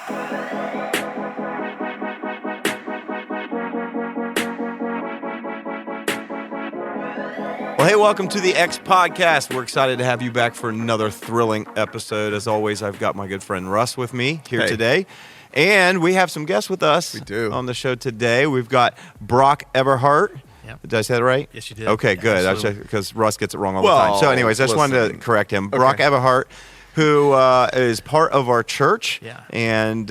Well, hey, welcome to the X Podcast. We're excited to have you back for another thrilling episode. As always, I've got my good friend Russ with me here today. And we have some guests with us on the show today. We've got Brock Everhart. Yep. Did I say that right? Yes, you did. Okay, good. Because Russ gets it wrong all the time. So anyways, I just wanted to correct him. Brock Everhart, who is part of our church and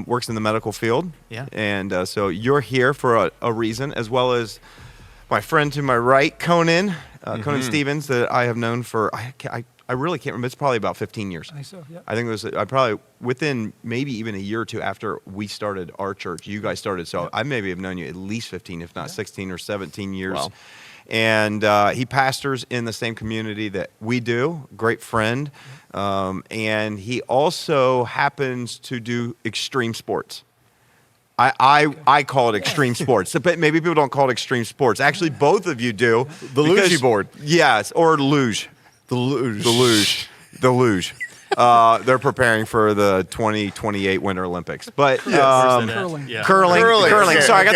works in the medical field. Yeah. And so you're here for a reason, as well as my friend to my right, Konan, Konan Stevens, that I have known for, I really can't remember, it's probably about 15 years. I think so, yeah. I think it was probably within maybe even a year or two after we started our church, you guys started. So I maybe have known you at least 15, if not 16 or 17 years. Wow. And he pastors in the same community that we do, great friend. And he also happens to do extreme sports. I call it extreme sports, but maybe people don't call it extreme sports. Actually, both of you do. The luge board. Yes, or luge. The luge. They're preparing for the 2028 Winter Olympics. But curling. Sorry,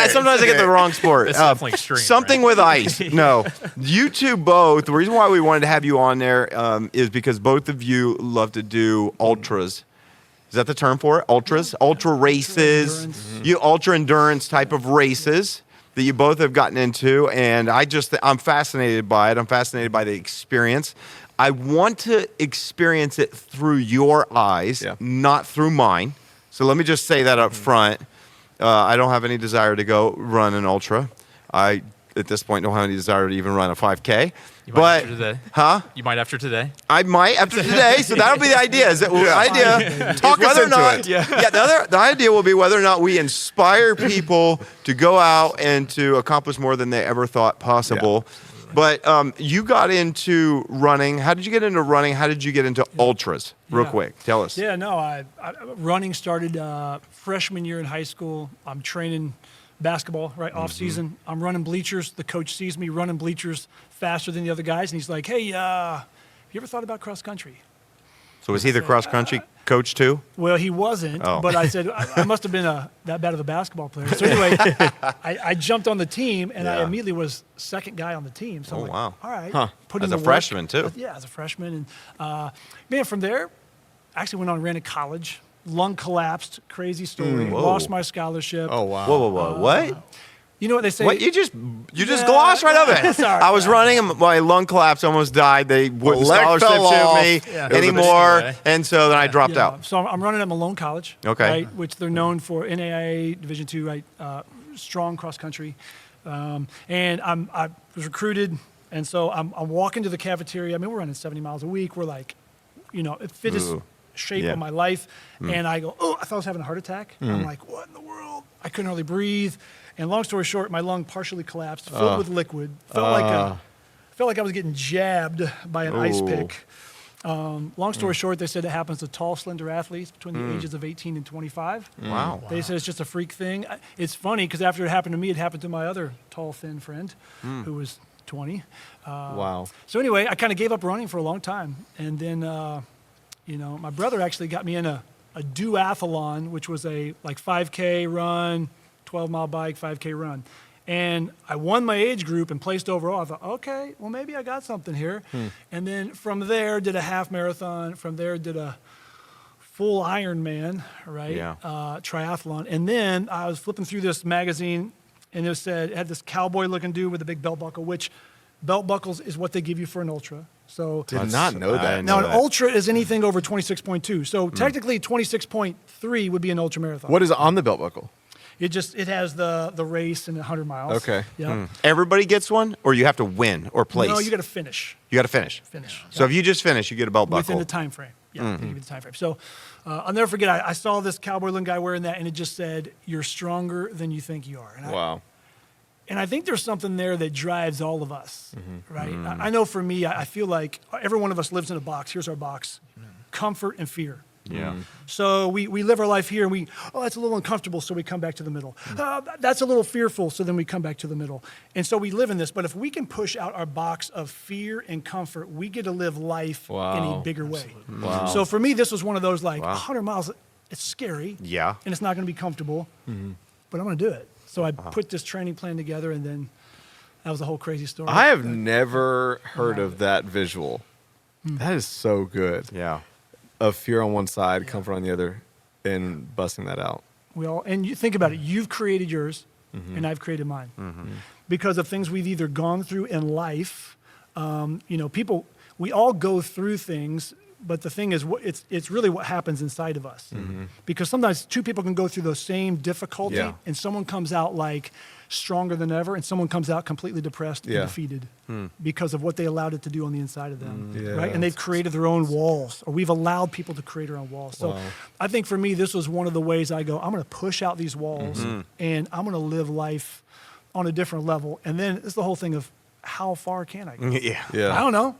sometimes I get the wrong sport. It's definitely extreme. Something with ice. No, you two both. The reason why we wanted to have you on there is because both of you love to do ultras. Is that the term for it? Ultras? Ultra races, ultra endurance type of races that you both have gotten into. And I'm fascinated by it. I'm fascinated by the experience. I want to experience it through your eyes, not through mine. So let me just say that up front. I don't have any desire to go run an ultra. I, at this point, don't have any desire to even run a 5K. You might after today. Huh? You might after today. I might after today. So that'll be the idea. Talk us into it. The idea will be whether or not we inspire people to go out and to accomplish more than they ever thought possible. Yeah. But you got into running. How did you get into running? How did you get into ultras? Real quick. Tell us. Yeah, no, running started freshman year in high school. I'm training basketball, right, off season. I'm running bleachers. The coach sees me running bleachers faster than the other guys, and he's like, hey, have you ever thought about cross country? So was he the cross country coach too? Well, he wasn't, but I said, I must have been that bad of a basketball player. So anyway, I jumped on the team, and I immediately was second guy on the team. So I'm like, all right. Put in the work. As a freshman too? Yeah, as a freshman. And from there, actually went on and ran to college. Lung collapsed, crazy story. Lost my scholarship. Oh wow! Whoa! What? You know what they say? What you just glossed right over it. Sorry. I was running, and my lung collapsed, almost died. They wouldn't scholarship to me anymore, and so then I dropped out. So I'm running at Malone College, right, which they're known for NAIA Division II, right, strong cross country, and I was recruited, and so I'm walking to the cafeteria. I mean, we're running 70 miles a week. We're like, fittest shape of my life, and I go, I thought I was having a heart attack. I'm like, what in the world? I couldn't hardly breathe, and long story short, my lung partially collapsed, filled with liquid. Felt like I was getting jabbed by an ice pick. Long story short, they said it happens to tall, slender athletes between the ages of 18 and 25. Wow. They said it's just a freak thing. It's funny because after it happened to me, it happened to my other tall, thin friend who was 20. Wow. So anyway, I kind of gave up running for a long time, and then my brother actually got me in a duathlon, which was a 5K run, 12-mile bike, 5K run. And I won my age group and placed overall. I thought, okay, well, maybe I got something here. And then from there, did a half marathon. From there, did a full Ironman, right? Yeah. Triathlon. And then I was flipping through this magazine, and it had this cowboy-looking dude with a big belt buckle, which belt buckles is what they give you for an ultra. So did not know that. Now, an ultra is anything over 26.2. So technically, 26.3 would be an ultra marathon. What is on the belt buckle? It has the race and 100 miles. Okay. Yeah. Everybody gets one, or you have to win or place? No, you got to finish. You got to finish. So if you just finish, you get a belt buckle. Within the time frame. Yeah, they give you the time frame. So I'll never forget, I saw this cowboy-looking guy wearing that, and it just said, "You're stronger than you think you are." And wow. And I think there's something there that drives all of us, right? I know for me, I feel like every one of us lives in a box. Here's our box: comfort and fear. Yeah. So we live our life here, and that's a little uncomfortable, so we come back to the middle. That's a little fearful, so then we come back to the middle. And so we live in this. But if we can push out our box of fear and comfort, we get to live life in a bigger way. Wow. So for me, this was one of those 100 miles. It's scary. Yeah. And it's not going to be comfortable, but I'm going to do it. So I put this training plan together, and then that was a whole crazy story. I have never heard of that visual. That is so good. Yeah. Of fear on one side, comfort on the other, and busting that out. And you think about it. You've created yours, and I've created mine. Because of things we've either gone through in life. People, we all go through things, but the thing is, it's really what happens inside of us. Because sometimes two people can go through the same difficulty, and someone comes out like stronger than ever, and someone comes out completely depressed and defeated because of what they allowed it to do on the inside of them, right? And they've created their own walls, or we've allowed people to create our own walls. So I think for me, this was one of the ways I go, I'm going to push out these walls, and I'm going to live life on a different level. And then it's the whole thing of how far can I go? Yeah. I don't know.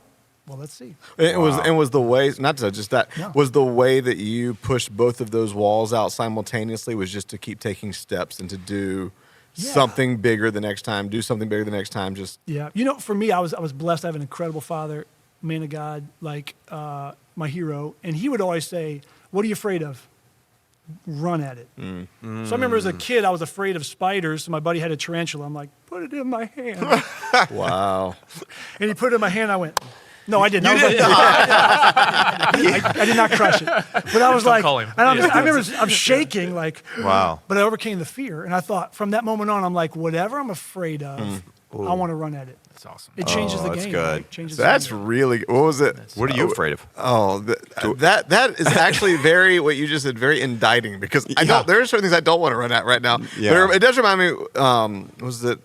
Well, let's see. Was the way, not to just that, No. was the way that you pushed both of those walls out simultaneously was just to keep taking steps and to do something bigger the next time, do something bigger the next time, just. Yeah. For me, I was blessed. I have an incredible father, man of God, like my hero. And he would always say, what are you afraid of? Run at it. So I remember as a kid, I was afraid of spiders. So my buddy had a tarantula. I'm like, put it in my hand. Wow. And he put it in my hand. I went, no, I didn't. I did not crush it. But I was like, call him. and I remember I'm shaking, like, Wow. But I overcame the fear. And I thought from that moment on, I'm like, whatever I'm afraid of, I want to run at it. That's awesome. It changes the that's game. good. Right? Changes That's the game. really, what was it? What are you afraid of? Oh, that is actually very, what you just said, very indicting, because there are certain things I don't want to run at right now. Yeah. But it does remind me, was it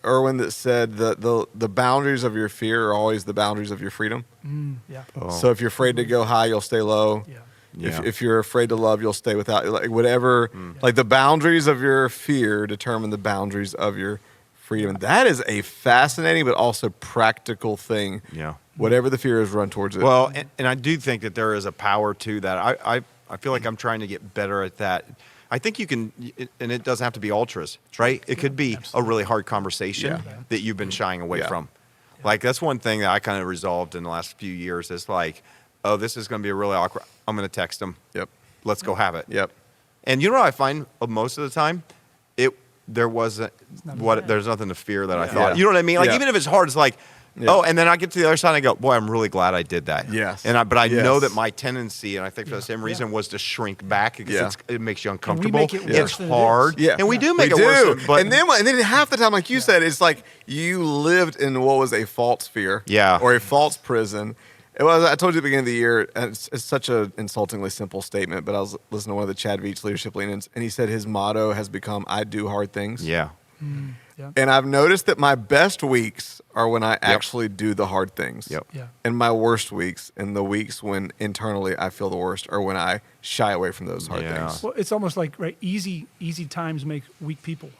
Irwin that said the boundaries of your fear are always the boundaries of your freedom? Yeah. So if you're afraid to go high, you'll stay low. Yeah. Yeah. If you're afraid to love, you'll stay without, like whatever, like the boundaries of your fear determine the boundaries of your freedom. And that is a fascinating but also practical thing. Yeah. Whatever the fear is, run towards it. Well, and I do think that there is a power to that. I feel like I'm trying to get better at that. I think you can, and it doesn't have to be ultras, right? It could be a really hard conversation that you've been shying away from. Like, that's one thing that I kind of resolved in the last few years. Is like, oh, this is going to be a really awkward. I'm going to text them. Yep. Let's go have it. Yep. And you know what I find most of the time? There's nothing to fear that I thought. Yeah. You know what I mean? Like, Yeah. even if it's hard, it's like, Yeah. oh, and then I get to the other side and I go, boy, I'm really glad I did that. Yes. But I know Yes. that my tendency, and I think for the same reason, was to shrink back because it makes you uncomfortable. make it worse It's than it hard. is. Yeah. And we do make We it worse. do. But and then half the time, like you said, it's like you lived in what was a false fear. Yeah. Or a false prison. It was. I told you at the beginning of the year, and it's such an insultingly simple statement, but I was listening to one of the Chad Veach leadership leanings, and he said his motto has become, I do hard things. yeah. Yeah. And I've noticed that my best weeks are when I actually do the hard things. Yep. Yeah. And my worst weeks, and the weeks when internally I feel the worst, are when I shy away from those hard Yeah. things. Well, it's almost like, right, easy times make weak people.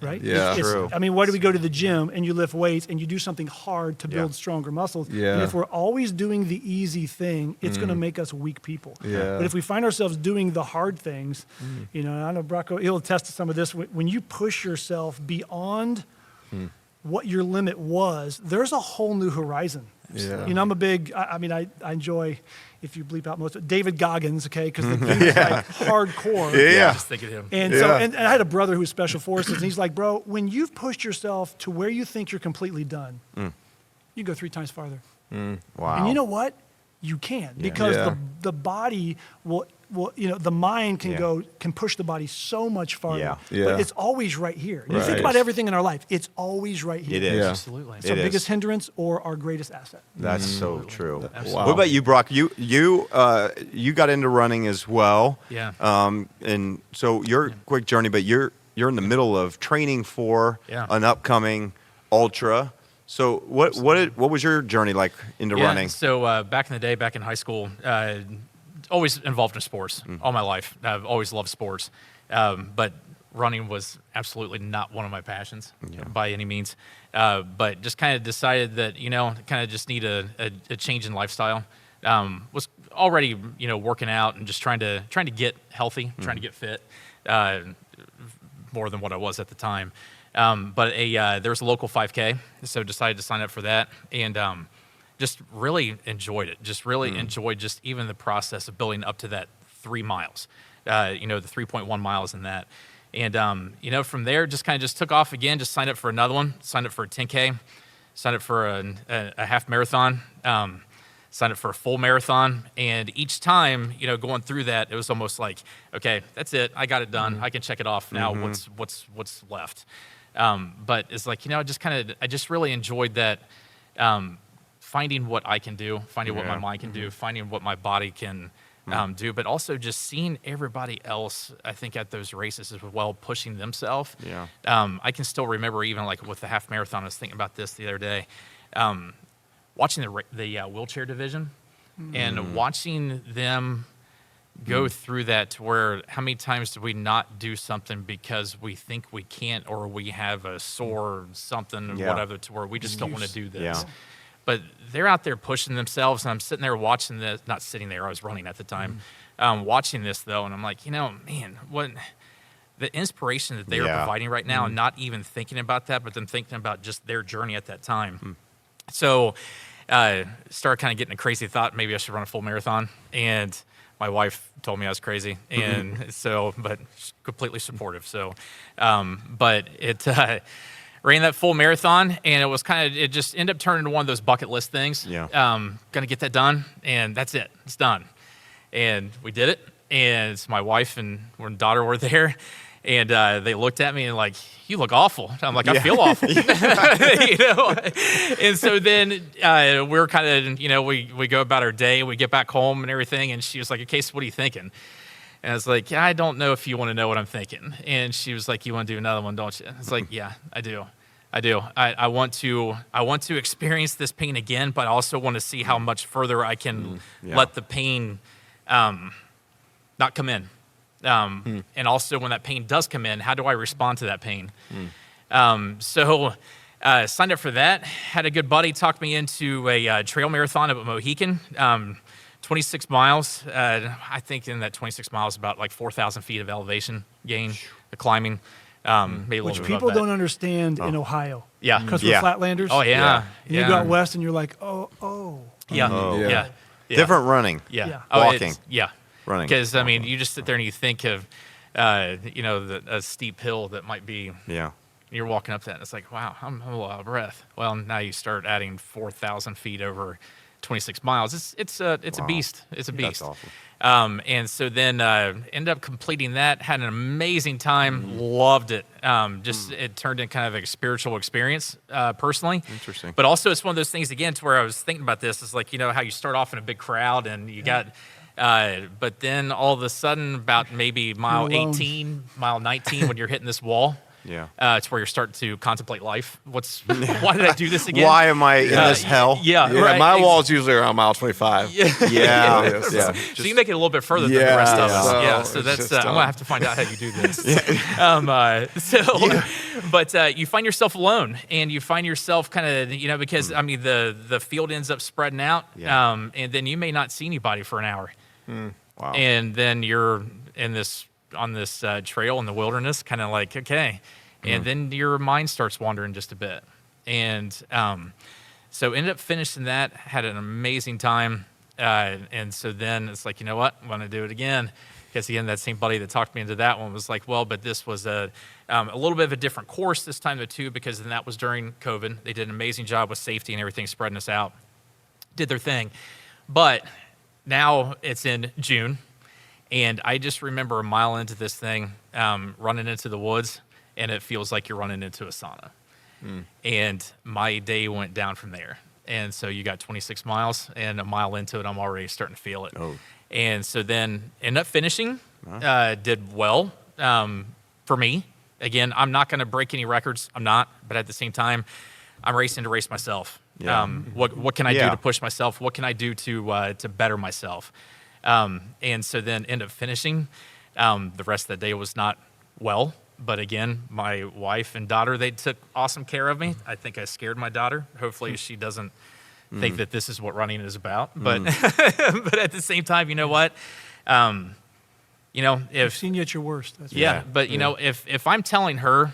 Right? Yeah. True. I mean, why do we go to the gym and you lift weights and you do something hard to build stronger muscles? Yeah. And if we're always doing the easy thing, it's going to make us weak people. Yeah. But if we find ourselves doing the hard things, and I know Brock, he'll attest to some of this. When you push yourself beyond what your limit was, there's a whole new horizon. Yeah. I'm a big, I enjoy, if you bleep out most of it, David Goggins, okay? Because the dude's like hardcore. Yeah. Just think of him. And so, and I had a brother who was special forces, and he's like, bro, when you've pushed yourself to where you think you're completely done, you go 3 times farther. Wow. And you know what? You can, because Yeah. the body will, the mind can push the body so much farther. Yeah. Yeah. But it's always right here. You think Right. about everything in our life, it's always right here. It is. Yeah. Absolutely. It's our It is. biggest hindrance or our greatest asset. That's so true. Absolutely. Wow. What about you, Brock? You got into running as well. Yeah. And so your quick journey, but you're in the middle of training for an upcoming ultra. So what was your journey like into running? So back in the day, back in high school, always involved in sports all my life. I've always loved sports, but running was absolutely not one of my passions by any means. But just kind of decided that kind of just need a change in lifestyle. Was already working out and just trying to get healthy, trying to get fit, more than what I was at the time. But there was a local 5K, so decided to sign up for that, and just really enjoyed it. Just really enjoyed just even the process of building up to that 3 miles, the 3.1 miles in that. And, from there, just took off again, just signed up for another one, signed up for a 10K, signed up for a half marathon, signed up for a full marathon. And each time, going through that, it was almost like, okay, that's it. I got it done. I can check it off now. What's left? But it's like, I just really enjoyed that, finding what I can do, finding what my mind can do, finding what my body can do, but also just seeing everybody else, I think, at those races as well, pushing themselves. Yeah. I can still remember, even like with the half marathon, I was thinking about this the other day, watching the wheelchair division and watching them go through that, to where how many times do we not do something because we think we can't, or we have a sore something, whatever, to where we just don't want to do this. Yeah. But they're out there pushing themselves, and I'm sitting there watching this, not sitting there, I was running at the time, watching this though, and I'm like, man, what the inspiration that they are providing right now, and not even thinking about that, but then thinking about just their journey at that time. So started kind of getting a crazy thought, maybe I should run a full marathon, and my wife told me I was crazy, and but she's completely supportive. So, but it ran that full marathon, and it was it just ended up turning into one of those bucket list things. Yeah. Gonna get that done, and that's it. It's done. And we did it, and it's my wife and my daughter were there, and they looked at me and like, you look awful. I'm like, I feel awful. And so then we're kind of, we go about our day, we get back home and everything, and she was like, okay, so what are you thinking? And I was like, I don't know if you want to know what I'm thinking. And she was like, you want to do another one, don't you? It's like, yeah, I do. I want to experience this pain again, but I also want to see how much further I can let the pain not come in. And also, when that pain does come in, how do I respond to that pain? So signed up for that. Had a good buddy talk me into a trail marathon up at Mohican. 26 miles. I think in that 26 miles, about like 4,000 feet of elevation gain, the climbing. Maybe a little Which bit people above that. don't understand in Ohio. Yeah. Because we're flatlanders. Oh, yeah. And you go out west and you're like, oh. Yeah. Oh. Yeah. Different running. Yeah. Walking. Yeah. Running. Because, you just sit there and you think of, a steep hill that might be, you're walking up that, and it's like, wow, I'm a little out of breath. Well, now you start adding 4,000 feet over 26 miles. It's a beast. It's a beast. That's awesome. And so then ended up completing that, had an amazing time, loved it. It turned into kind of a spiritual experience personally. Interesting. But also it's one of those things, again, to where I was thinking about this, is like, how you start off in a big crowd and you got, but then all of a sudden about maybe mile 18, mile 19, when you're hitting this wall, it's where you're starting to contemplate life. Why did I do this again? Why am I in this hell? Yeah, right. My wall is usually around mile 25. Yeah. So you make it a little bit further than the rest of us. So it's that's just, I'm gonna have to find out how you do this. But you find yourself alone, and you find yourself kind of, because the field ends up spreading out, and then you may not see anybody for an hour, Wow. and then you're on this trail in the wilderness, kind of like, okay, and then your mind starts wandering just a bit, and so ended up finishing that, had an amazing time, and so then it's like, you know what, I'm going to do it again, because again, that same buddy that talked me into that one was like, well, but this was a little bit of a different course this time too, because then that was during COVID. They did an amazing job with safety and everything, spreading us out, did their thing, but now it's in June. And I just remember a mile into this thing, running into the woods, and it feels like you're running into a sauna. And my day went down from there. And so you got 26 miles, and a mile into it, I'm already starting to feel it. Oh. And so then ended up finishing, did well for me. Again, I'm not going to break any records. I'm not. But at the same time, I'm racing to race myself. Yeah. What can I do to push myself? What can I do to better myself? And so then end up finishing. The rest of the day was not well, but again, my wife and daughter, they took awesome care of me. I think I scared my daughter. Hopefully she doesn't think that this is what running is about, but, but at the same time, you know what? I've seen you at your worst. That's but if I'm telling her,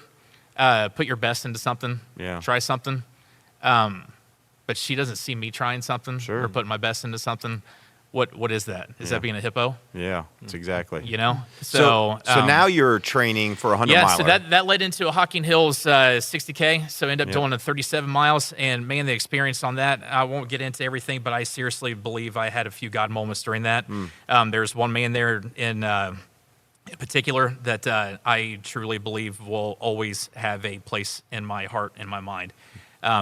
put your best into something, try something, but she doesn't see me trying something or putting my best into something, what is that? Is that being a hippo? Yeah, that's exactly. You know? So now you're training for a 100 miler. Yeah, so that led into a Hocking Hills 60K. So I ended up doing a 37 miles. And man, the experience on that, I won't get into everything, but I seriously believe I had a few God moments during that. There's one man there in particular that I truly believe will always have a place in my heart and my mind.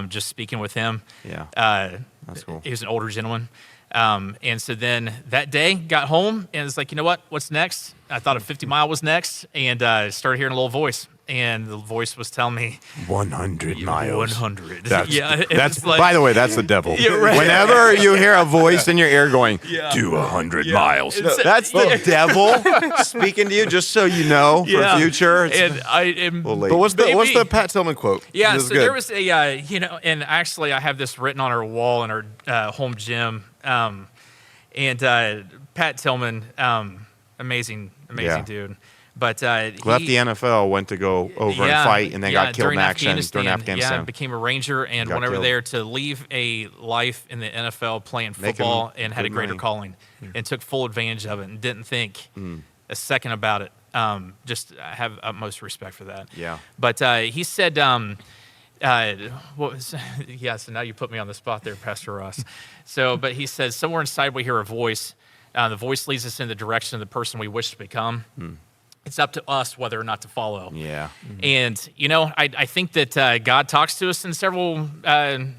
Just speaking with him. Yeah, that's cool. He was an older gentleman. And so then that day got home and it's like, you know what, what's next? I thought a 50 mile was next and started hearing a little voice. And the voice was telling me 100 miles. 100. That's like, by the way, that's the devil. Yeah, right. Whenever you hear a voice in your ear going, do 100 miles. That's the devil speaking to you, just so you know for future. And I am. But what's the Pat Tillman quote? Yeah, so there was a, and actually I have this written on our wall in our home gym. And Pat Tillman, amazing dude. But left the NFL, went to go over and fight, and then got killed in action during Afghanistan. Yeah, became a Ranger and went over there to leave a life in the NFL playing football and had a greater calling and took full advantage of it and didn't think a second about it. Just have utmost respect for that. Yeah. But he said, what was, so now you put me on the spot there, Pastor Russ. But he says, somewhere inside we hear a voice. The voice leads us in the direction of the person we wish to become. It's up to us whether or not to follow. Yeah. And, I think that God talks to us in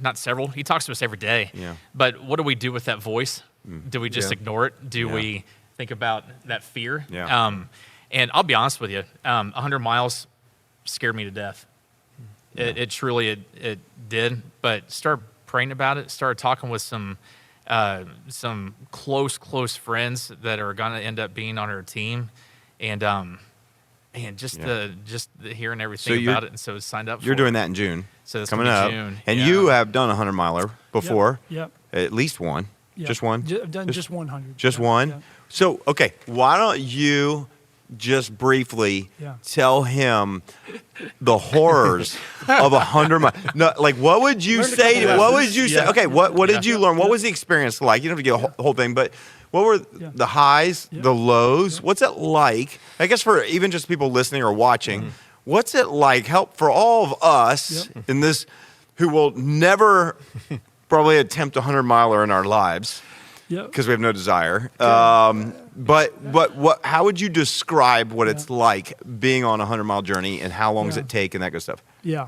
not several, he talks to us every day. Yeah. But what do we do with that voice? Do we just ignore it? Do we think about that fear? Yeah. And I'll be honest with you, 100 miles scared me to death. It truly did. But start praying about it, started talking with some close friends that are going to end up being on our team. And just the hearing everything about it, and so signed up. You're doing that in June. So that's coming up, June. And you have done a 100 miler before. Yep. At least one. Yep. Just one. I've done just 100. Just one. Yep. So okay, why don't you just briefly tell him the horrors of 100 miles? No, like what would you say? What would you say? Okay, what did you learn? What was the experience like? You don't have to get a whole thing, but. What were the highs, the lows? What's it like? I guess for even just people listening or watching, what's it like? Help for all of us in this who will never probably attempt a 100 miler in our lives because we have no desire. But how would you describe what it's like being on a 100-mile journey and how long does it take and that good stuff? Yeah.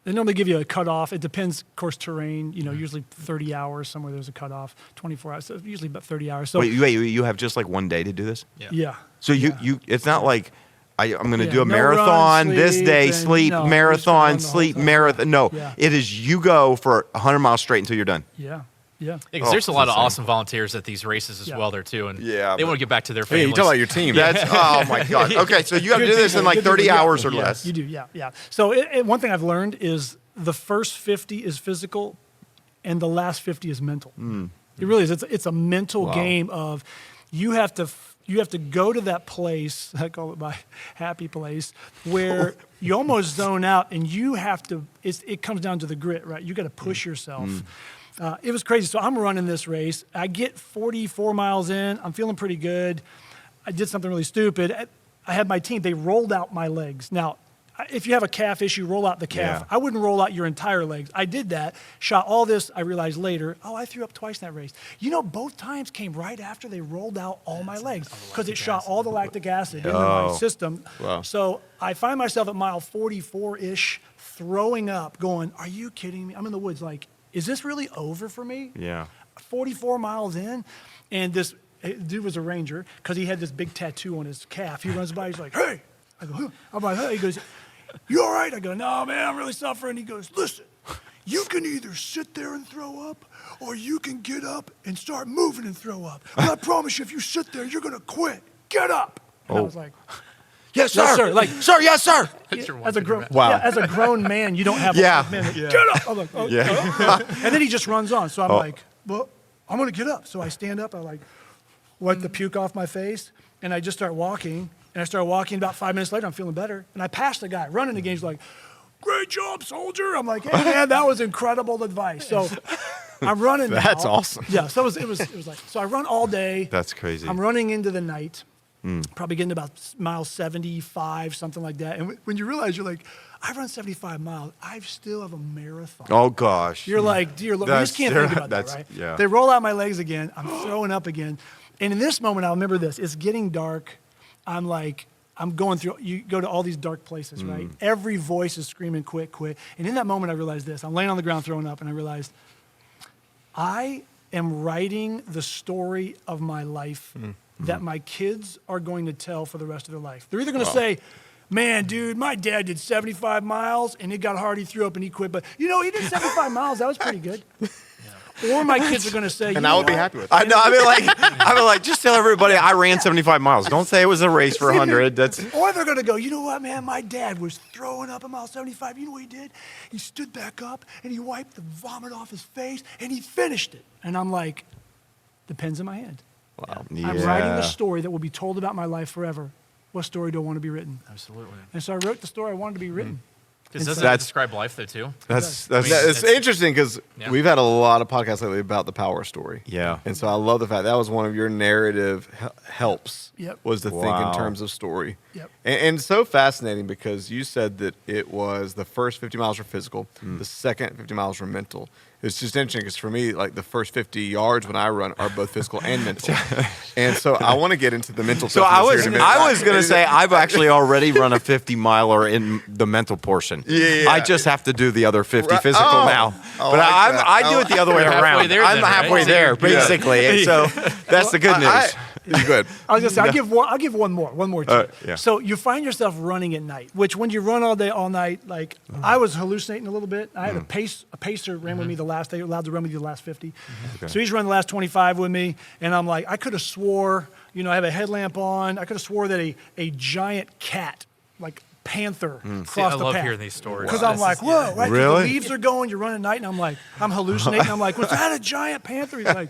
They normally give you a cutoff. It depends, of course, terrain. Usually 30 hours. Somewhere there's a cutoff. 24 hours. So usually about 30 hours. So wait, you have just like one day to do this? Yeah. So you it's not like I'm going to do a marathon this day, sleep, marathon, sleep, marathon. No, it is you go for 100 miles straight until you're done. Yeah. Yeah. Because there's a lot of awesome volunteers at these races as well there too, and they want to get back to their families. You talk about your team. That's oh my god. Okay, so you have to do this in like 30 hours or less. You do, yeah. So one thing I've learned is the first 50 is physical, and the last 50 is mental. It really is. It's a mental game of you have to go to that place. I call it my happy place where you almost zone out, and you have to. It comes down to the grit, right? You got to push yourself. It was crazy. So I'm running this race. I get 44 miles in. I'm feeling pretty good. I did something really stupid. I had my team. They rolled out my legs. Now, if you have a calf issue, roll out the calf. I wouldn't roll out your entire legs. I did that, shot all this. I realized later, I threw up twice in that race. Both times came right after they rolled out all my legs because it shot all the lactic acid into my system. Wow. So I find myself at mile 44-ish throwing up going, are you kidding me? I'm in the woods like, is this really over for me? Yeah. 44 miles in, and this dude was a ranger because he had this big tattoo on his calf. He runs by, he's like, hey. I go, huh? I'm like, hey. He goes, you all right? I go, no, man, I'm really suffering. He goes, listen, you can either sit there and throw up, or you can get up and start moving and throw up. And I promise you, if you sit there, you're going to quit. Get up. And I was like, yes, sir. Yes, sir. Like, sir, yes, sir. As a grown man, you don't have a minute. Get up. I'm like, and then he just runs on. So I'm like, well, I'm going to get up. So I stand up. I like wipe the puke off my face, and I just start walking. And I start walking. About 5 minutes later, I'm feeling better. And I passed the guy running again. He's like, great job, soldier. I'm like, hey, man, that was incredible advice. So I'm running. That's now. awesome. Yeah. So it was like, so I run all day. That's crazy. I'm running into the night, probably getting about mile 75, something like that. And when you realize you're like, I run 75 miles, I still have a marathon. Oh gosh. You're like, dear Lord, you just can't think about that, right? Yeah. They roll out my legs again. I'm throwing up again. And in this moment, I'll remember this. It's getting dark. I'm going through, you go to all these dark places, right? Every voice is screaming, quit, quit. And in that moment, I realized this. I'm laying on the ground throwing up, and I realized I am writing the story of my life that my kids are going to tell for the rest of their life. They're either going to say, man, dude, my dad did 75 miles, and it got hard, he threw up, and he quit. But, he did 75 miles. That was pretty good. Or my kids are going to say, And I would be happy with it. I know. I mean, like, just tell everybody I ran 75 miles. Don't say it was a race for 100. That's. Or they're going to go, you know what, man? My dad was throwing up at mile 75. You know what he did? He stood back up and he wiped the vomit off his face and he finished it. And I'm like, the pen's in my hand. Wow. I'm writing the story that will be told about my life forever. What story do I want to be written? Absolutely. And so I wrote the story I wanted to be written. Because doesn't that describe life, though, too? That's I mean, It's interesting because Yeah. we've had a lot of podcasts lately about the power story. Yeah. And so I love the fact that was one of your narrative helps. Yep. Was to think Wow. in terms of story. Yep. And so fascinating because you said that it was the first 50 miles were physical, the second 50 miles were mental. It's just interesting because for me, like the first 50 yards when I run are both physical and mental. And so I want to get into the mental So toughness here in a minute. I was gonna say I've actually already run a 50 miler in the mental portion. Yeah. I just have to do the other 50 Right. physical Oh. now. I But like I that. do it the other way You're halfway around. there I'm then, right? halfway there, basically. And so that's the good news. You good? I was gonna say, I'll give one more too. Yeah. So you find yourself running at night, which when you run all day, all night, like I was hallucinating a little bit. I had a pacer ran with me the last day, allowed to run with you the last 50. So he's running the last 25 with me, and I'm like, I could have swore, I have a headlamp on. I could have swore that a giant cat, like panther, crossed See, I the love path. hearing these stories. Because I'm This like, is- whoa, right? 'Cause Really? The leaves are going, you're running at night, and I'm like, I'm hallucinating. I'm like, was that a giant panther? He's like,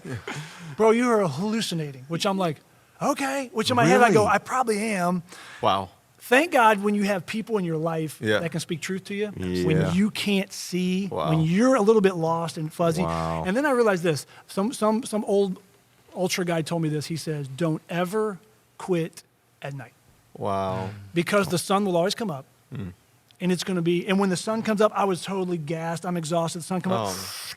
bro, you are hallucinating. Which I'm like, okay. Which in my head I go, Really? I probably am. Wow. Thank God when you have people in your life Yeah. that can speak truth to you, Yeah. when you can't see, Wow. when you're a little bit lost and fuzzy. Wow. And then I realized this. Some old ultra guy told me this. He says, don't ever quit at night Wow. because the sun will always come up. And it's going to be, and when the sun comes up, I was totally gassed. I'm exhausted. The sun comes up.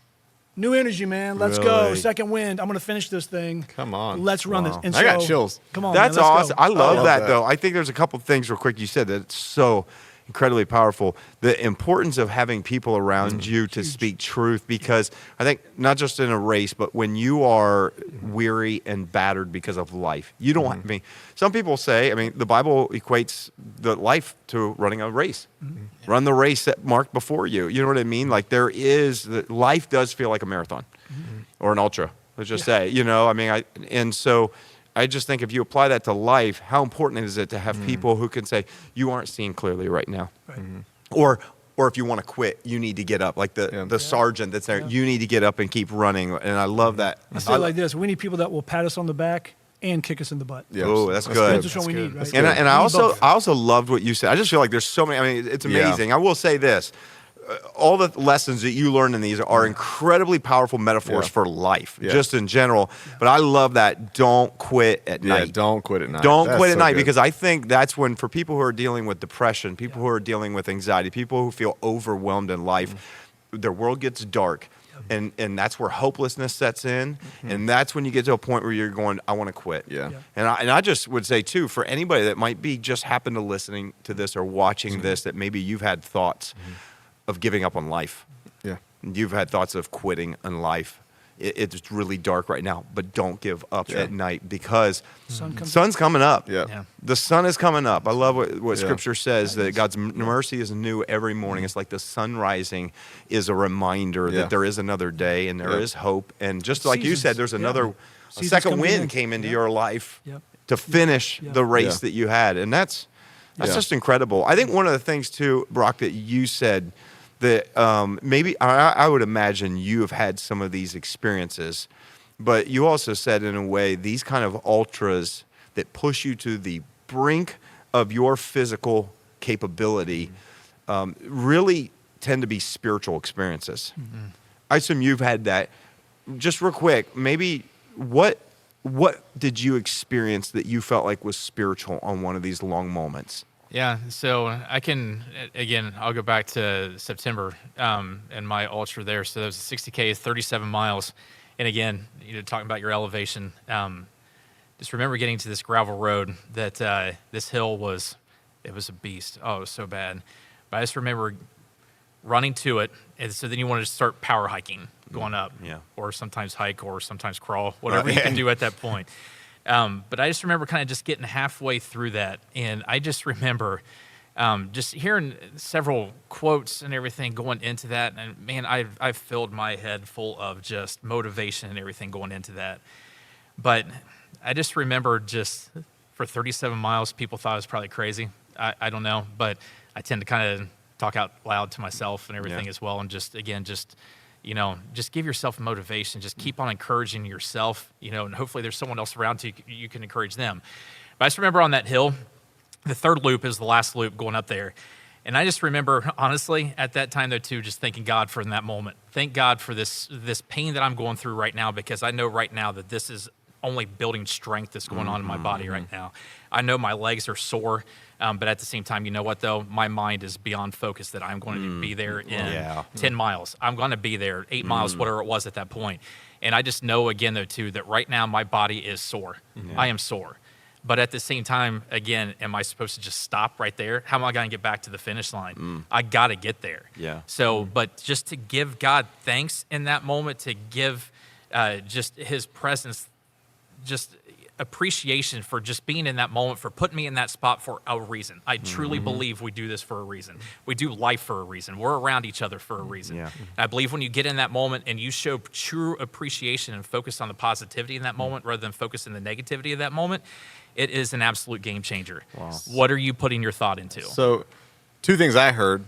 New energy, man. Let's go. Really? Second wind. I'm going to finish this thing. Come on. Let's run Wow. this. And I got so- chills. Come on, That's man, let's awesome. go. I love that, that. though. I think there's a couple things real quick you said that's so incredibly powerful. The importance of having people around you to speak truth, because I think not just in a race, but when you are weary and battered because of life, you don't. I mean, some people say, the Bible equates the life to running a race. Run the race that marked before you. You know what I mean? Like life does feel like a marathon or an ultra. Let's just say, and so I just think if you apply that to life, how important is it to have people who can say, you aren't seeing clearly right now. Right. Or if you want to quit, you need to get up. Like the sergeant that's there, you need to get up and keep running. And I love that. I say it like this: we need people that will pat us on the back and kick us in the butt. Yeah. Oh, that's good. That's what we need, right? And We I need both. also loved what you said. I just feel like there's so many. It's amazing. I will say this. All the lessons that you learn in these are incredibly powerful metaphors for life, just in general. But I love that. Don't quit at Yeah, night. don't quit at night. Don't That's quit at so night, good. because I think that's when, for people who are dealing with depression, people who are dealing with anxiety, people who feel overwhelmed in life, their world gets dark. And that's where hopelessness sets in. And that's when you get to a point where you're going, I want to quit. Yeah. And I just would say, too, for anybody that might be just happen to listening to this or watching this, that maybe you've had thoughts of giving up on life. Yeah. You've had thoughts of quitting on life. It's really dark right now, but don't give up at night, because sun's coming up. Yeah. Yeah. The sun is coming up. I love what Yeah. Scripture says, that God's mercy is new every morning. It's like the sun rising is a reminder Yeah. that there is another day and there Yep. is hope. And just like you said, Seasons. there's Yeah. another a Seasons second come wind in. came into Yep. your life Yep. to finish Yep. the race Yeah. that you had. And that's Yeah. just incredible. I think one of the things, too, Brock, that you said, that maybe I would imagine you have had some of these experiences, but you also said, in a way, these kind of ultras that push you to the brink of your physical capability really tend to be spiritual experiences. I assume you've had that. just real quick, maybe what did you experience that you felt like was spiritual on one of these long moments? Yeah, so I'll go back to September and my ultra there. So that was 60K, 37 miles. And again, talking about your elevation, just remember getting to this gravel road that this hill was a beast. Oh, it was so bad. But I just remember running to it. And so then you wanted to start power hiking, going up, or sometimes hike or sometimes crawl, whatever you can do at that point. But I just remember kind of just getting halfway through that. And I just remember just hearing several quotes and everything going into that. And man, I've filled my head full of just motivation and everything going into that. But I just remember just for 37 miles, people thought I was probably crazy. I don't know, but I tend to kind of talk out loud to myself and everything as well. And just give yourself motivation. Just keep on encouraging yourself, and hopefully there's someone else around you can encourage them. But I just remember on that hill, the third loop is the last loop going up there. And I just remember, honestly, at that time, though, too, just thanking God for that moment. Thank God for this pain that I'm going through right now, because I know right now that this is only building strength that's going on in my body right now. I know my legs are sore, but at the same time, you know what, though? My mind is beyond focus that I'm going to be there in 10 miles. I'm going to be there 8 miles, whatever it was at that point. And I just know, again, though, too, that right now my body is sore. I am sore. But at the same time, again, am I supposed to just stop right there? How am I going to get back to the finish line? I got to get there. So, but just to give God thanks in that moment, to give just his presence, just appreciation for just being in that moment, for putting me in that spot for a reason. I truly believe we do this for a reason. We do life for a reason. We're around each other for a reason. And I believe when you get in that moment and you show true appreciation and focus on the positivity in that moment rather than focus on the negativity of that moment, it is an absolute game changer. What are you putting your thought into? So, two things I heard.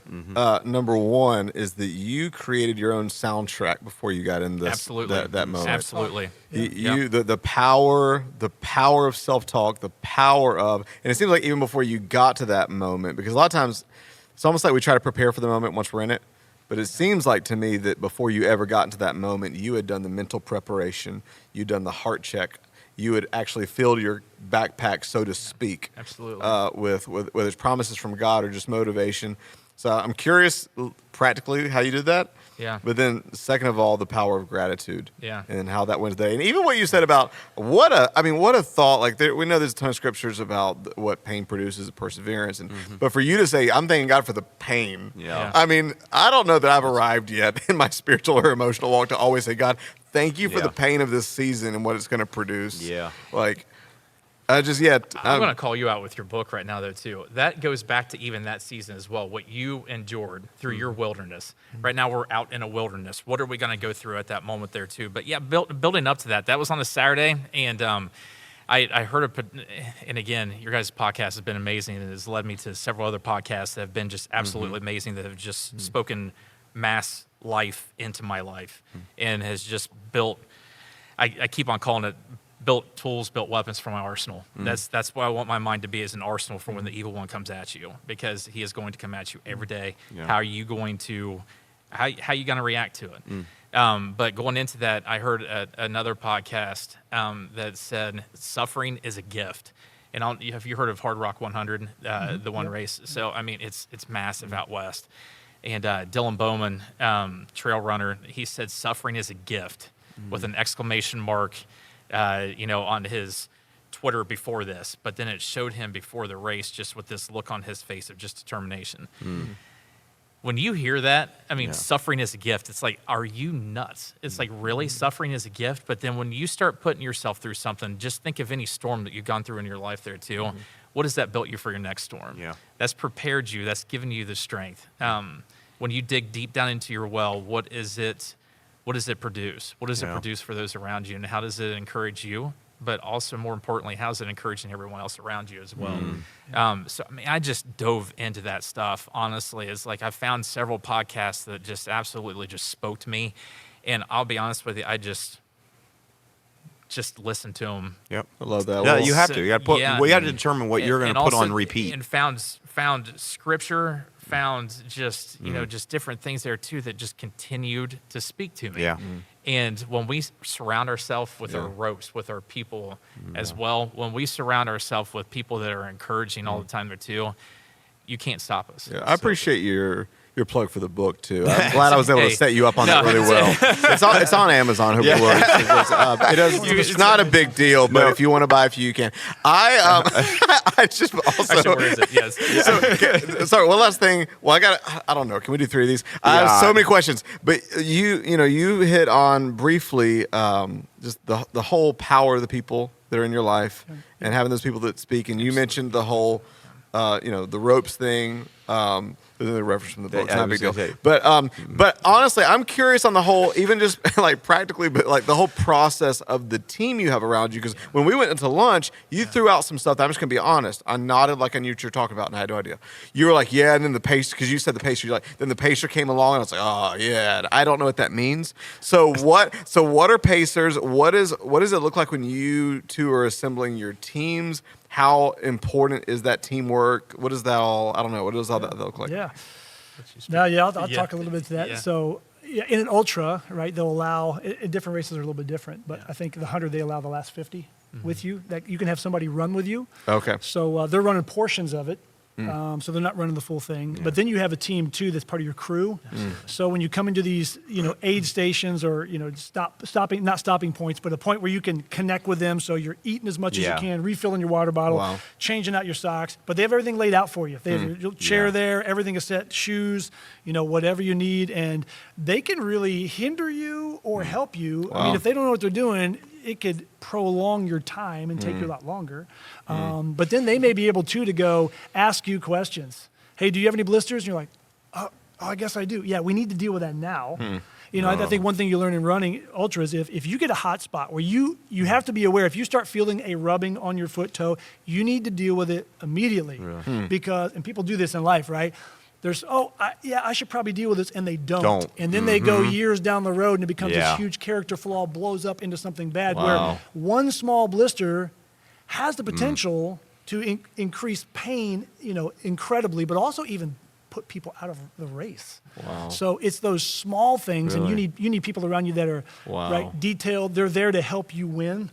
Number one is that you created your own soundtrack before you got in this that moment. Absolutely. The power of self-talk, the power of, and it seems like even before you got to that moment, because a lot of times it's almost like we try to prepare for the moment once we're in it. But it seems like to me that before you ever got into that moment, you had done the mental preparation, you'd done the heart check. You had actually filled your backpack, so to speak, with whether it's promises from God or just motivation. So I'm curious, practically, how you did that. But then, second of all, the power of gratitude. And how that went today. And even what you said about what a thought. Like we know there's a ton of scriptures about what pain produces, perseverance, and but for you to say, I'm thanking God for the pain. I mean, I don't know that I've arrived yet in my spiritual or emotional walk to always say, God, thank you for the pain of this season and what it's going to produce. Like, I'm going to call you out with your book right now, though, too. That goes back to even that season as well, what you endured through your wilderness. Right now, we're out in a wilderness. What are we going to go through at that moment there, too? But yeah, building up to that was on a Saturday, and I heard and again, your guys' podcast has been amazing, and it has led me to several other podcasts that have been just absolutely amazing, that have just spoken mass life into my life, and has just built, I keep on calling it, built tools, built weapons for my arsenal. That's what I want my mind to be, as an arsenal for when the evil one comes at you, because he is going to come at you every day. How are you going to react to it? But going into that, I heard another podcast that said suffering is a gift. And have you heard of Hard Rock 100, the one race? So I mean, it's massive out west. And Dylan Bowman, trail runner, he said suffering is a gift with an exclamation mark. On his Twitter before this, but then it showed him before the race just with this look on his face of just determination. When you hear that, I mean, suffering is a gift. It's like, are you nuts? It's like, really? Suffering is a gift? But then when you start putting yourself through something, just think of any storm that you've gone through in your life there too. What has that built you for your next storm? That's prepared you. That's given you the strength. When you dig deep down into your well, what does it produce? What does it produce for those around you? And how does it encourage you? But also, more importantly, how is it encouraging everyone else around you as well? So, I mean, I just dove into that stuff, honestly. It's like I found several podcasts that just absolutely just spoke to me. And I'll be honest with you, I just listened to them. I love that. You have to. You got to determine what you're going to put on repeat. And found scripture found just, just different things there too that just continued to speak to me. Yeah. And when we surround ourselves with our ropes, with our people as well, when we surround ourselves with people that are encouraging all the time there too, you can't stop us. Yeah, I appreciate your plug for the book too. I'm glad I was able to set you up on that really well. It's on Amazon. Hope it's not a big deal, but if you want to buy a few, you can. I just also. Actually, where is it? Yes. So, sorry. One last thing. Well, I don't know. Can we do 3 of these? I have so many questions, but you hit on briefly just the whole power of the people that are in your life and having those people that speak. And you mentioned the whole, the ropes thing. There's a reference from the book. It's not a big deal. But honestly, I'm curious on the whole, even just like practically, but like the whole process of the team you have around you. Because when we went into lunch, you threw out some stuff that I'm just going to be honest. I nodded like I knew what you were talking about and I had no idea. You were like, yeah, and then the pacer, because you said the pacer, you're like, then the pacer came along and I was like, oh, yeah, I don't know what that means. So what are pacers? What does it look like when you two are assembling your teams? How important is that teamwork? What is that all? I don't know. What does all that look like? Yeah. I'll talk a little bit to that. Yeah. So in an ultra, right, they'll allow, different races are a little bit different, but I think the 100, they allow the last 50 with you. That you can have somebody run with you. Okay. So they're running portions of it. So they're not running the full thing. But then you have a team, too, that's part of your crew. So when you come into these, aid stations or, not stopping points, but a point where you can connect with them so you're eating as much as you can, refilling your water bottle, changing out your socks. But they have everything laid out for you. They have your chair there, everything is set, shoes, whatever you need. And they can really hinder you or help you. I mean, if they don't know what they're doing, it could prolong your time and take you a lot longer. But then they may be able to go ask you questions. Hey, do you have any blisters? And you're like, oh, I guess I do. Yeah, we need to deal with that now. I think one thing you learn in running ultras, if you get a hot spot where you have to be aware, if you start feeling a rubbing on your foot toe, you need to deal with it immediately. Because, and people do this in life, right? There's, I should probably deal with this, and they don't. And then they go years down the road, and it becomes this huge character flaw, blows up into something bad, where one small blister has the potential to increase pain, incredibly, but also even put people out of the race. So it's those small things, and you need people around you that are right detailed. They're there to help you win.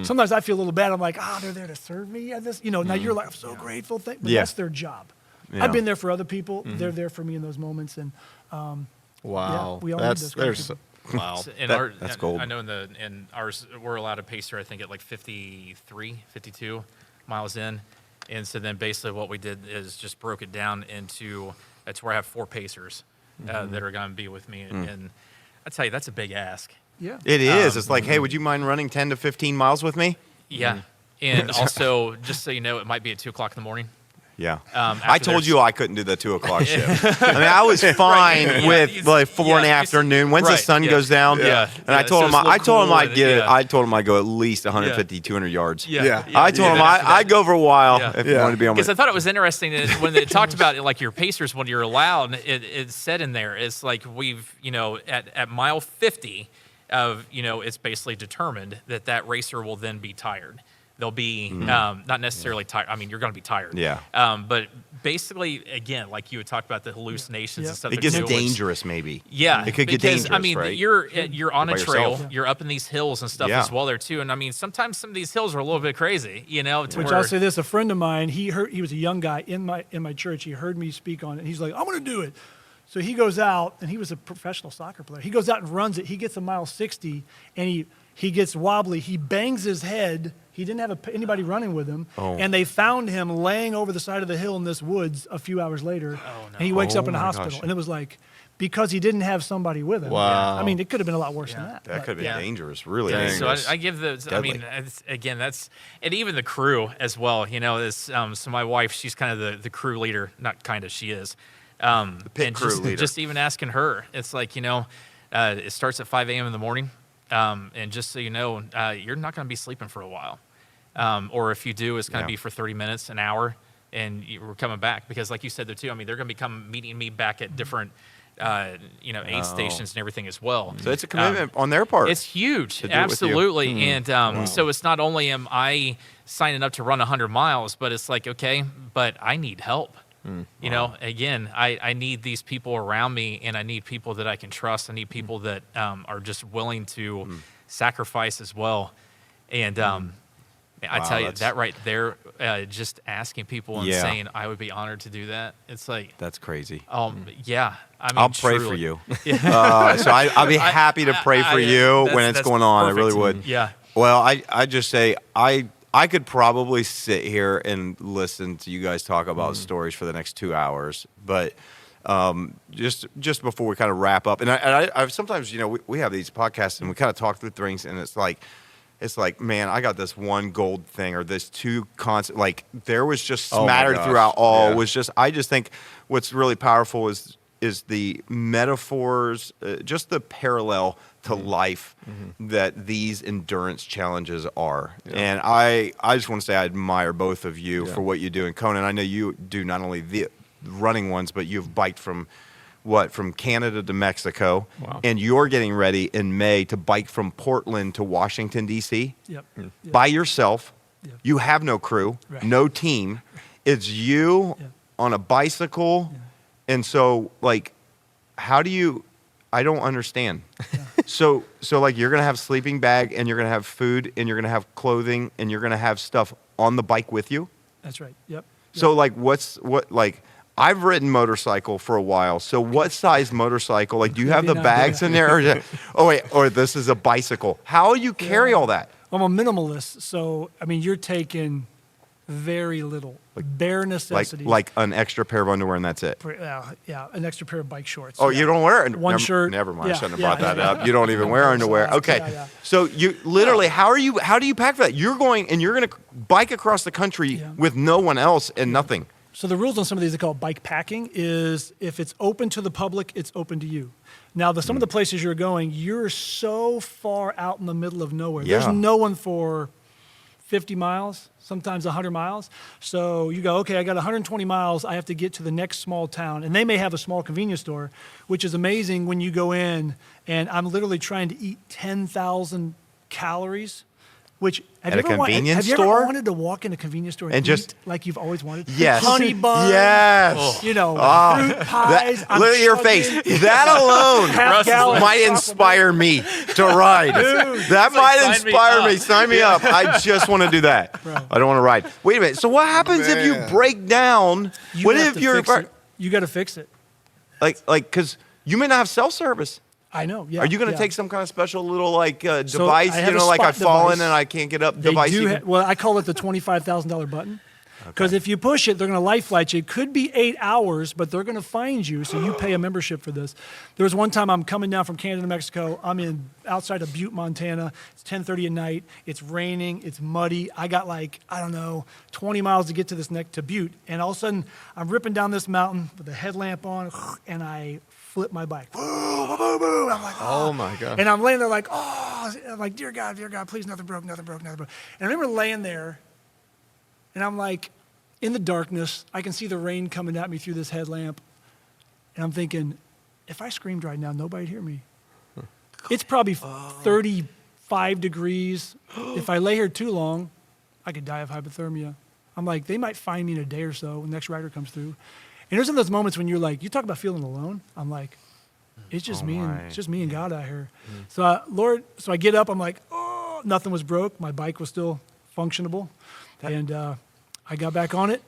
Sometimes I feel a little bad. I'm like, they're there to serve me at this. Now you're like, I'm so grateful. But that's their job. Yeah. I've been there for other people. They're there for me in those moments, and we all need those people. Wow, that's gold. I know in ours we're allowed a pacer. I think at like 53, 52 miles in, and so then basically what we did is just broke it down into that's where I have 4 pacers that are going to be with me, and I tell you that's a big ask. Yeah, it is. It's like, hey, would you mind running 10 to 15 miles with me? Yeah, and also just so you know, it might be at 2:00 in the morning. Yeah. I told you I couldn't do the 2:00 shift. I mean, I was fine with like 4 in the afternoon. Once the sun goes down. And I told him I'd go at least 150, 200 yards. I told him I'd go for a while if you wanted to be on. Because I thought it was interesting that when they talked about it, like your pacers, when you're allowed, it said in there, it's like we've, at mile 50 of, it's basically determined that racer will then be tired. They'll be not necessarily tired. I mean, you're going to be tired. Yeah. But basically, again, like you had talked about the hallucinations and stuff. It gets dangerous, maybe. Yeah. It could get dangerous. I mean, right? you're on a trail. You're up in these hills and stuff as well there too. And I mean, sometimes some of these hills are a little bit crazy. Which I'll say this: a friend of mine, he was a young guy in my church. He heard me speak on it. And he's like, I'm going to do it. So he goes out, and he was a professional soccer player. He goes out and runs it. He gets a mile 60, and he gets wobbly. He bangs his head. He didn't have anybody running with him, and they found him laying over the side of the hill in this woods a few hours later, and he wakes up in the hospital. And it was like, because he didn't have somebody with him. Wow. I mean, it could have been a lot worse than that. That could have been dangerous, really dangerous. So I give deadly. Again, that's, and even the crew as well, so my wife, she's kind of the crew leader, not kind of, she is. The pit crew leader. Just even asking her, it's like, it starts at 5 a.m. in the morning, and just so you know, you're not going to be sleeping for a while. Or if you do, it's going to be for 30 minutes, an hour, and we're coming back. Because like you said there too, I mean, they're going to be meeting me back at different, aid stations and everything as well. So it's a commitment on their part. It's huge, absolutely. And so it's not only am I signing up to run 100 miles, but it's like, okay, but I need help. You know, again, I need these people around me, and I need people that I can trust. I need people that are just willing to sacrifice as well. And I tell you, that right there, just asking people and saying, I would be honored to do that. It's like, that's crazy. Yeah. I mean, I'll pray for you. So I'll be happy to pray for you when it's going on. Perfect. I really would. Yeah. Well, I just say, I could probably sit here and listen to you guys talk about stories for the next 2 hours, but just before we kind of wrap up, and I sometimes, you know, we have these podcasts and we kind of talk through things, and it's like, man, I got this one gold thing or this two constant, like there was just smattered throughout all. Was just, I just think what's really powerful is the metaphors, just the parallel to life that these endurance challenges are. And I just want to say I admire both of you for what you do. And Konan, I know you do not only the running ones, but you've biked from Canada to Mexico. Wow. And you're getting ready in May to bike from Portland to Washington, D.C. By yourself. You have no crew, no team. It's you on a bicycle. And so, like, how do you, I don't understand. So like, you're going to have sleeping bag, and you're going to have food, and you're going to have clothing, and you're going to have stuff on the bike with you? That's right. Yep. So, like, I've ridden motorcycle for a while. So what size motorcycle? Like, do you have the bags in there? Or this is a bicycle. How do you carry all that? I'm a minimalist. So, I mean, you're taking very little, bare necessities. Like an extra pair of underwear, and that's it. Yeah, an extra pair of bike shorts. Oh, you don't wear it? One shirt. Never mind. I shouldn't have brought that up. You don't even wear underwear. Okay. So you literally, how do you pack for that? You're going to bike across the country with no one else and nothing. So the rules on some of these, they call it bike packing, is if it's open to the public, it's open to you. Now, some of the places you're going, you're so far out in the middle of nowhere. There's no one for 50 miles, sometimes 100 miles. So you go, okay, I got 120 miles. I have to get to the next small town. And they may have a small convenience store, which is amazing when you go in, and I'm literally trying to eat 10,000 calories. Which have you ever wanted to walk in a convenience store and just eat like you've always wanted? Yes. Honey buns. Yes. You know, fruit pies. Look at your face. That alone might inspire me to ride. Dude, that might inspire me. Sign me up. I just want to do that. Bro. I don't want to ride. Wait a minute. So what happens if you break down? You got to fix it. Like, because you may not have self-service. I know. Yeah. Are you going to take some kind of special little device? You know, like I've fallen and I can't get up. Device. Well, I call it the $25,000 button. Because if you push it, they're going to life flight you. It could be 8 hours, but they're going to find you, so you pay a membership for this. There was one time I'm coming down from Canada to Mexico. I'm outside of Butte, Montana. It's 10:30 at night. It's raining. It's muddy. I got 20 miles to get to to Butte. And all of a sudden, I'm ripping down this mountain with a headlamp on, and I flip my bike. Boom, boom, boom. I'm like, oh my God. And I'm laying there like, I'm like, dear God, please, nothing broke. And I remember laying there, and I'm like, in the darkness, I can see the rain coming at me through this headlamp. And I'm thinking, if I screamed right now, nobody'd hear me. It's probably 35 degrees. If I lay here too long, I could die of hypothermia. I'm like, they might find me in a day or so when the next rider comes through. And there's some of those moments when you're like, you talk about feeling alone. I'm like, it's just me and God out here. So Lord, I get up. I'm like, nothing was broke. My bike was still functionable, and I got back on it.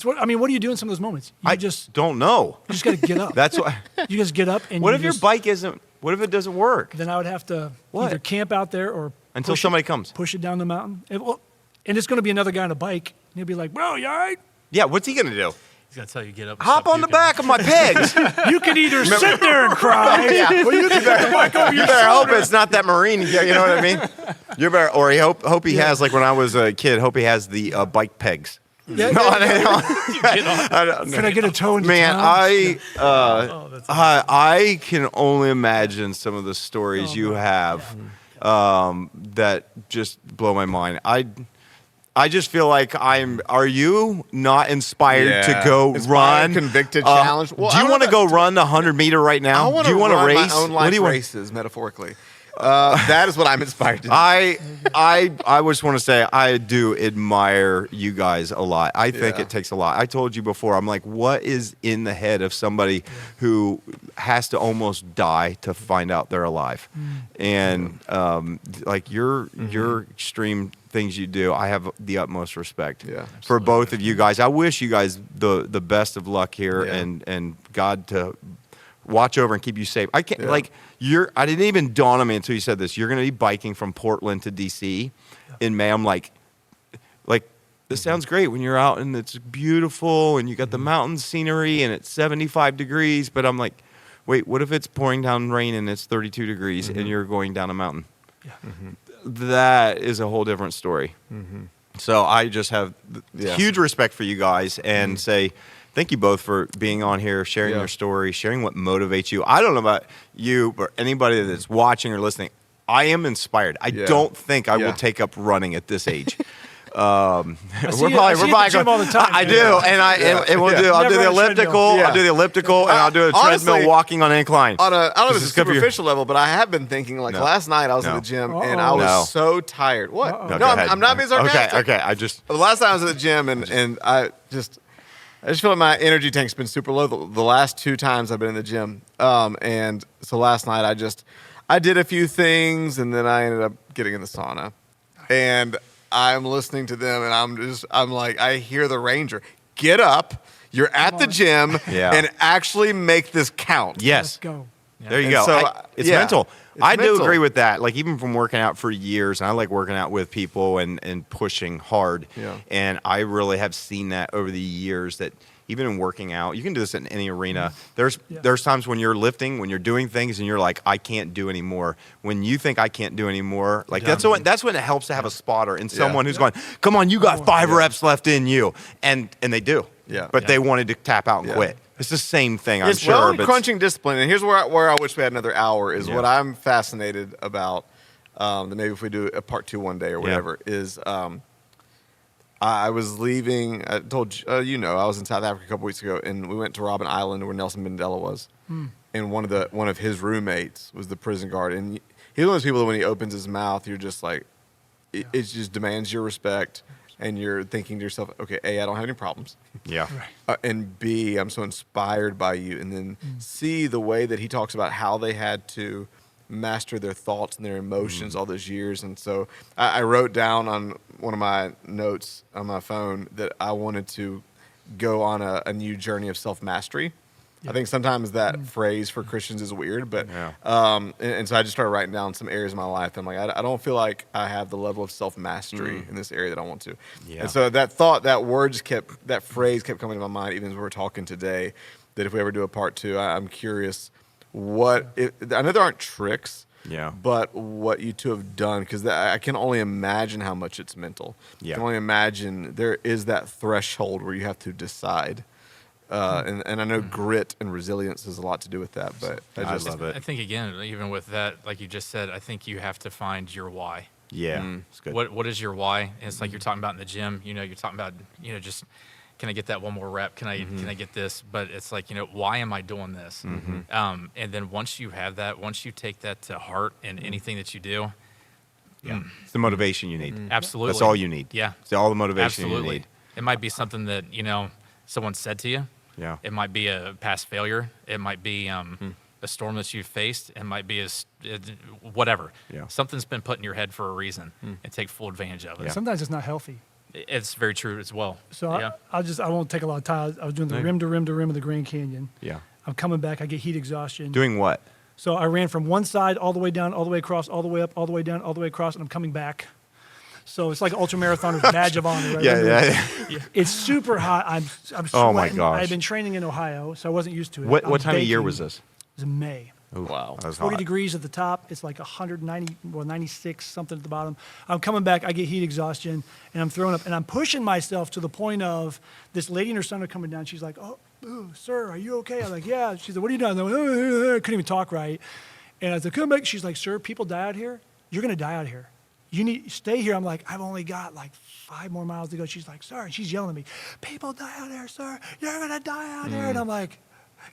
What do you do in some of those moments? I just don't know. You just got to get up. That's why. You just get up and. What if your bike isn't? What if it doesn't work? Then I would have to either camp out there or until somebody comes. Push it down the mountain. And it's going to be another guy on a bike. And he'll be like, "Bro, you all right?" Yeah. What's he going to do? He's going to tell you get up. Hop on the back of my pigs. You can either sit there and cry. Or you can better hope it's not that Marine. You know what I mean? You better, or hope he has, like when I was a kid, hope he has the bike pegs. Yeah, no, Can I get a toe in your Man, town? I can only imagine some of the stories you have that just blow my mind. I just feel like are you not inspired to go run? Convicted challenge. Well, do you want to go run the 100-meter right now? I want do you to want to run race? my own life races, metaphorically. That is what I'm inspired to do. I just want to say I do admire you guys a lot. I think it takes a lot. I told you before, I'm like, what is in the head of somebody who has to almost die to find out they're alive? And like your extreme things you do, I have the utmost respect for both of you guys. I wish you guys the best of luck here and God to watch over and keep you safe. I can't I didn't even dawn on me until you said this. You're going to be biking from Portland to DC in May. I'm like this sounds great when you're out and it's beautiful and you got the mountain scenery and it's 75 degrees. But I'm like, wait, what if it's pouring down rain and it's 32 degrees and you're going down a mountain? Yeah. That is a whole different story. So I just have huge respect for you guys and say thank you both for being on here, sharing your story, sharing what motivates you. I don't know about you, but anybody that's watching or listening, I am inspired. I don't think I will take up running at this age. We're probably gym all the time. I do, and I'll do the elliptical. I'll do the elliptical, and I'll do a treadmill walking on an incline. I don't know if it's a superficial level, but I have been thinking last night I was at the gym and I was so tired. What? No, I'm not being sarcastic. Okay. The last time I was at the gym and I just feel like my energy tank's been super low the last 2 times I've been in the gym. And so last night I did a few things and then I ended up getting in the sauna. And I'm listening to them and I'm like, I hear the ranger. Get up. You're at the gym and actually make this count. Yes. Let's go. Yeah. There you go. So, it's mental. I do agree with that. Like even from working out for years, and I like working out with people and pushing hard. Yeah. And I really have seen that over the years that even in working out, you can do this in any arena. There's times when you're lifting, when you're doing things, and you're like, I can't do anymore. When you think I can't do anymore, like that's when it helps to have a spotter and someone who's going, come on, you got 5 reps left in you, and they do. Yeah. But they wanted to tap out and quit. It's the same thing, I'm sure. It's crunching discipline, and here's where I wish we had another hour. Is what I'm fascinated about. Maybe if we do a part 2 one day or whatever is. I was leaving. I told I was in South Africa a couple weeks ago, and we went to Robben Island where Nelson Mandela was. And one of his roommates was the prison guard, and he's one of those people that when he opens his mouth, you're just like, it just demands your respect, and you're thinking to yourself, okay, A, I don't have any problems. Yeah. And B, I'm so inspired by you, and then C, the way that he talks about how they had to master their thoughts and their emotions all those years. And so I wrote down on one of my notes on my phone that I wanted to go on a new journey of self-mastery. I think sometimes that phrase for Christians is weird, but and so I just started writing down some areas of my life. I'm like, I don't feel like I have the level of self-mastery in this area that I want to. Yeah. And so that phrase kept coming to my mind even as we were talking today, that if we ever do a part 2, I'm curious I know there aren't tricks, but what you two have done, because I can only imagine how much it's mental. I can only imagine there is that threshold where you have to decide. And I know grit and resilience has a lot to do with that, but I love it. I think, again, even with that, like you just said, I think you have to find your why. Yeah. It's good. What is your why? And it's like you're talking about in the gym, you're talking about, just, can I get that one more rep? Can I get this? But it's like, why am I doing this? And then once you have that, once you take that to heart in anything that you do, it's the motivation you need. Absolutely. That's all you need. Yeah. It's all the motivation you need. It might be something that, someone said to you. Yeah. It might be a past failure. It might be a storm that you've faced. It might be whatever. Yeah. Something's been put in your head for a reason, and take full advantage of it. Yeah. Sometimes it's not healthy. It's very true as well. So I won't take a lot of time. I was doing the rim to rim to rim of the Grand Canyon. Yeah. I'm coming back. I get heat exhaustion. Doing what? So I ran from one side all the way down, all the way across, all the way up, all the way down, all the way across, and I'm coming back. So it's like an ultramarathoner's badge of honor. Right? Yeah. It's super hot. I'm sweating. Oh my gosh. I've been training in Ohio, so I wasn't used to it. What time of year was this? It was in May. Ooh, wow. That was 40 hot. degrees at the top. It's like 96, something at the bottom. I'm coming back. I get heat exhaustion, and I'm throwing up. And I'm pushing myself to the point of this lady and her son are coming down. She's like, oh, sir, are you okay? I'm like, yeah. She's like, what are you doing? I couldn't even talk right. And I was like, come back. She's like, sir, people die out here. You're going to die out here. You need to stay here. I'm like, I've only got like 5 more miles to go. She's like, sir, and she's yelling at me, people die out there, sir. You're going to die out there. And I'm like,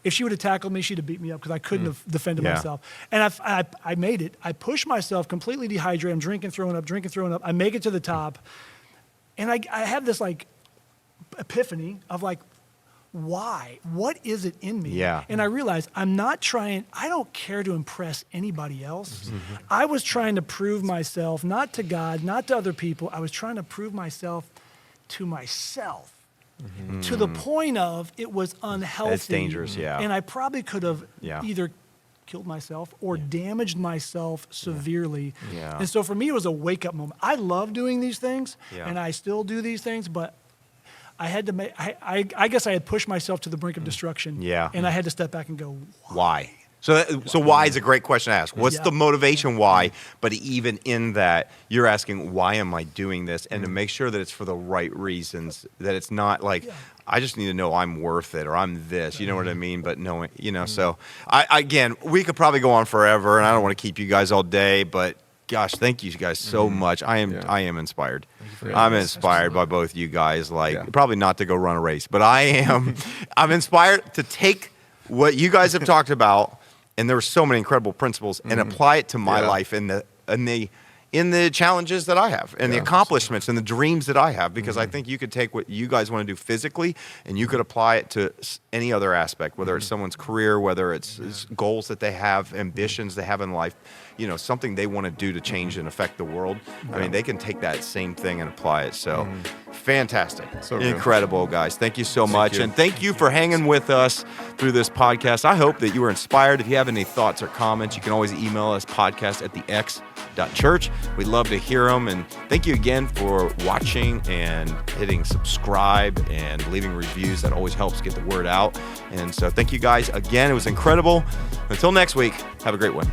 if she would have tackled me, she'd have beat me up because I couldn't have defended Yeah. myself. And I made it. I pushed myself completely dehydrated. I'm drinking, throwing up. I make it to the top. And I have this like epiphany of like, why? What is it in me? Yeah. And I realized I don't care to impress anybody else. I was trying to prove myself, not to God, not to other people. I was trying to prove myself to myself. To the point of it was unhealthy. It's dangerous, yeah. And I probably could have Yeah. either killed myself or damaged myself severely. Yeah. And so for me, it was a wake-up moment. I love doing these things, Yeah. and I still do these things, but I had to make. I guess I had pushed myself to the brink of destruction. Yeah. And I had to step back and go, Why? So why is a great question to ask. What's Yeah. the motivation why? But even in that, you're asking, why am I doing this? And to make sure that it's for the right reasons, that it's not like, I just need to know I'm worth it or I'm this, you know what I mean? But knowing, so again, we could probably go on forever and I don't want to keep you guys all day, but gosh, thank you guys so much. I am inspired. I'm inspired by both you guys. Probably not to go run a race, but I'm inspired to take what you guys have talked about, and there were so many incredible principles, and apply it to my life in the challenges that I have and the accomplishments and the dreams that I have, because I think you could take what you guys want to do physically and you could apply it to any other aspect, whether it's someone's career, whether it's goals that they have, ambitions they have in life, something they want to do to change and affect the world. I mean, they can take that same thing and apply it. So fantastic. So good. Incredible, guys. Thank you so much. you. And thank you for hanging with us through this podcast. I hope that you were inspired. If you have any thoughts or comments, you can always email us podcast@thex.church. We'd love to hear them. And thank you again for watching and hitting subscribe and leaving reviews. That always helps get the word out. And so thank you guys again. It was incredible. Until next week, have a great one.